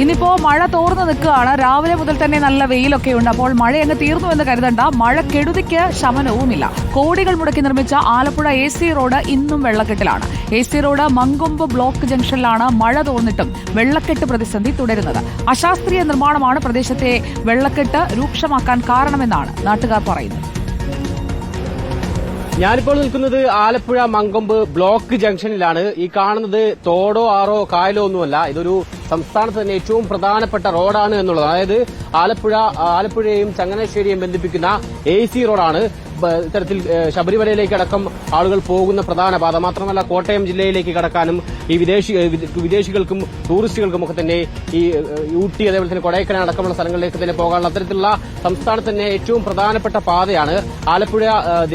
ഇന്നിപ്പോ മഴ തോർന്നു നിൽക്കുകയാണ്. രാവിലെ മുതൽ തന്നെ നല്ല വെയിലൊക്കെ ഉണ്ട്. അപ്പോൾ മഴ അങ്ങ് തീർന്നു എന്ന് കരുതണ്ട. മഴ കെടുതിക്ക് ശമനവുമില്ല. കോടികൾ മുടക്കി നിർമ്മിച്ച ആലപ്പുഴ AC റോഡ് ഇന്നും വെള്ളക്കെട്ടിലാണ്. AC റോഡ് മങ്കൊമ്പ് ബ്ലോക്ക് ജംഗ്ഷനിലാണ് മഴ തോർന്നിട്ടും വെള്ളക്കെട്ട് പ്രതിസന്ധി തുടരുന്നത്. അശാസ്ത്രീയ നിർമ്മാണമാണ് പ്രദേശത്തെ വെള്ളക്കെട്ട് രൂക്ഷമാക്കാൻ കാരണമെന്നാണ് നാട്ടുകാർ പറയുന്നത്. ഞാനിപ്പോൾ നിൽക്കുന്നത് ആലപ്പുഴ മങ്കൊമ്പ് ബ്ലോക്ക് ജംഗ്ഷനിലാണ്. ഈ കാണുന്നത് തോടോ ആറോ കായലോ ഒന്നുമല്ല. ഇതൊരു സംസ്ഥാനത്ത് തന്നെ ഏറ്റവും പ്രധാനപ്പെട്ട റോഡാണ് എന്നുള്ളത്. അതായത് ആലപ്പുഴയെയും ചങ്ങനാശ്ശേരിയെയും ബന്ധിപ്പിക്കുന്ന AC റോഡാണ്. ഇത്തരത്തിൽ ശബരിമലയിലേക്കടക്കം ആളുകൾ പോകുന്ന പ്രധാന പാത. മാത്രമല്ല കോട്ടയം ജില്ലയിലേക്ക് കടക്കാനും ഈ വിദേശികൾക്കും ടൂറിസ്റ്റുകൾക്കും ഒക്കെ തന്നെ ഈ ഊട്ടി അതേപോലെ തന്നെ കൊടൈക്കനാൽ അടക്കമുള്ള സ്ഥലങ്ങളിലേക്ക് തന്നെ പോകാനുള്ള അത്തരത്തിലുള്ള സംസ്ഥാനത്ത് തന്നെ ഏറ്റവും പ്രധാനപ്പെട്ട പാതയാണ് ആലപ്പുഴ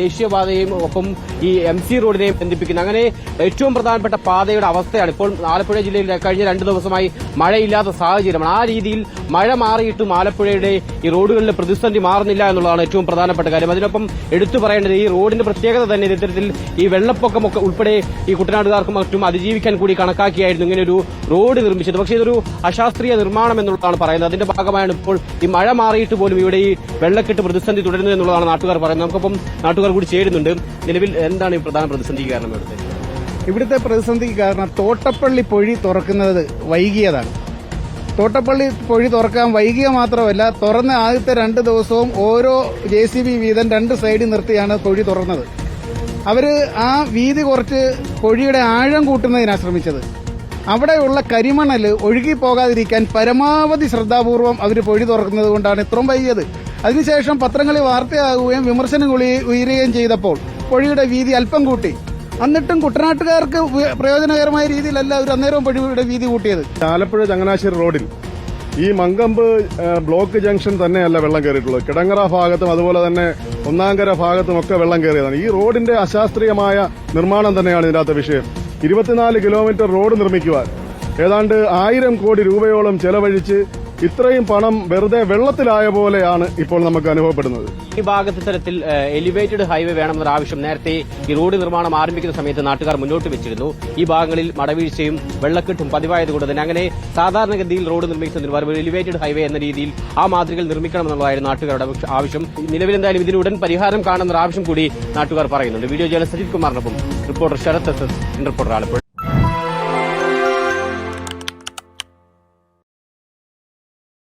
ദേശീയപാതയും ഒപ്പം ഈ MC റോഡിനെയും ബന്ധിപ്പിക്കുന്നത്. അങ്ങനെ ഏറ്റവും പ്രധാനപ്പെട്ട പാതയുടെ അവസ്ഥയാണ് ഇപ്പോൾ ആലപ്പുഴ ജില്ലയിൽ കഴിഞ്ഞ 2 ദിവസമായി മഴയില്ലാത്ത സാഹചര്യമാണ്. ആ രീതിയിൽ മഴ മാറിയിട്ടും ആലപ്പുഴയുടെ ഈ റോഡുകളിലെ പ്രതിസന്ധി മാറുന്നില്ല എന്നുള്ളതാണ് ഏറ്റവും പ്രധാനപ്പെട്ട കാര്യം. അതിനൊപ്പം എടുത്തു പറയേണ്ടത് ഈ റോഡിന്റെ പ്രത്യേകത തന്നെ ഇത്തരത്തിൽ ഈ വെള്ളപ്പൊക്കമൊക്കെ ഉൾപ്പെടെ ഈ കുട്ടനാട്ടുകാർക്കും മറ്റും അതിജീവിക്കാൻ കൂടി കണക്കാക്കിയായിരുന്നു ഇങ്ങനെ ഒരു റോഡ് നിർമ്മിച്ചത്. പക്ഷേ ഇതൊരു അശാസ്ത്രീയ നിർമ്മാണം എന്നുള്ളതാണ് പറയുന്നത്. അതിന്റെ ഭാഗമായാണ് ഇപ്പോൾ ഈ മഴ മാറിയിട്ട് പോലും ഇവിടെ ഈ വെള്ളക്കെട്ട് പ്രതിസന്ധി തുടരുന്നത് എന്നുള്ളതാണ് നാട്ടുകാർ പറയുന്നത്. നമുക്കൊപ്പം നാട്ടുകാർ കൂടി ചേരുന്നുണ്ട്. നിലവിൽ എന്താണ് ഈ പ്രധാന പ്രതിസന്ധിക്ക് കാരണം? ഇവിടുത്തെ പ്രതിസന്ധിക്ക് കാരണം തോട്ടപ്പള്ളി പൊഴി തുറക്കുന്നത് വൈകിയതാണ്. തോട്ടപ്പള്ളി പൊഴി തുറക്കാൻ വൈകിയ മാത്രമല്ല, തുറന്ന ആദ്യത്തെ 2 ദിവസവും ഓരോ JCB വീതം 2 സൈഡിൽ നിർത്തിയാണ് പൊഴി തുറന്നത്. അവര് ആ വീതി കുറച്ച് പൊഴിയുടെ ആഴം കൂട്ടുന്നതിനാണ് ശ്രമിച്ചത്. അവിടെയുള്ള കരിമണല് ഒഴുകി പോകാതിരിക്കാൻ പരമാവധി ശ്രദ്ധാപൂർവം അവർ പൊഴി തുറക്കുന്നത് കൊണ്ടാണ് ഇത്രയും വൈകിയത്. അതിനുശേഷം പത്രങ്ങളിൽ വാർത്തയാകുകയും വിമർശനം ഉയരുകയും ചെയ്തപ്പോൾ പൊഴിയുടെ വീതി അല്പം കൂട്ടി. എന്നിട്ടും കുട്ടനാട്ടുകാർക്ക് പ്രയോജനകരമായ രീതിയിലല്ല അവർ അന്നേരവും പൊഴിയുടെ വീതി കൂട്ടിയത്. ആലപ്പുഴ ചങ്ങനാശ്ശേരി റോഡിൽ ഈ മങ്കൊമ്പ് ബ്ലോക്ക് ജംഗ്ഷൻ തന്നെയല്ല വെള്ളം കയറിയിട്ടുള്ളത്. കിടങ്ങറ ഭാഗത്തും അതുപോലെ തന്നെ ഒന്നാങ്കര ഭാഗത്തും ഒക്കെ വെള്ളം കയറിയതാണ്. ഈ റോഡിന്റെ അശാസ്ത്രീയമായ നിർമ്മാണം തന്നെയാണ് ഇതിനകത്ത് വിഷയം. 24 കിലോമീറ്റർ റോഡ് നിർമ്മിക്കുവാൻ ഏതാണ്ട് 1000 കോടി രൂപയോളം ചെലവഴിച്ച് ഇത്രയും പണം വെറുതെ വെള്ളത്തിലായ പോലെയാണ് ഇപ്പോൾ നമുക്ക് അനുഭവപ്പെടുന്നത്. ഈ ഭാഗത്ത് ഇത്തരത്തിൽ എലിവേറ്റഡ് ഹൈവേ വേണമെന്നൊരു ആവശ്യം നേരത്തെ ഈ റോഡ് നിർമ്മാണം ആരംഭിക്കുന്ന സമയത്ത് നാട്ടുകാർ മുന്നോട്ട് വെച്ചിരുന്നു. ഈ ഭാഗങ്ങളിൽ മടവീഴ്ചയും വെള്ളക്കെട്ടും പതിവായതുകൊണ്ട് തന്നെ അങ്ങനെ സാധാരണഗതിയിൽ റോഡ് നിർമ്മിക്കുന്നതിന് എലിവേറ്റഡ് ഹൈവേ എന്ന രീതിയിൽ ആ മാതൃകയിൽ നിർമ്മിക്കണമെന്നുള്ളതായിരുന്നു നാട്ടുകാരുടെ ആവശ്യം. നിലവിൽ എന്തായാലും ഇതിനുടൻ പരിഹാരം കാണുന്നൊരു ആവശ്യം കൂടി നാട്ടുകാർ പറയുന്നുണ്ട്. വീഡിയോ ജേർണലിസ്റ്റ് സജിത് കുമാറിനൊപ്പം reporter Sarath SS, reporter Alappuzha.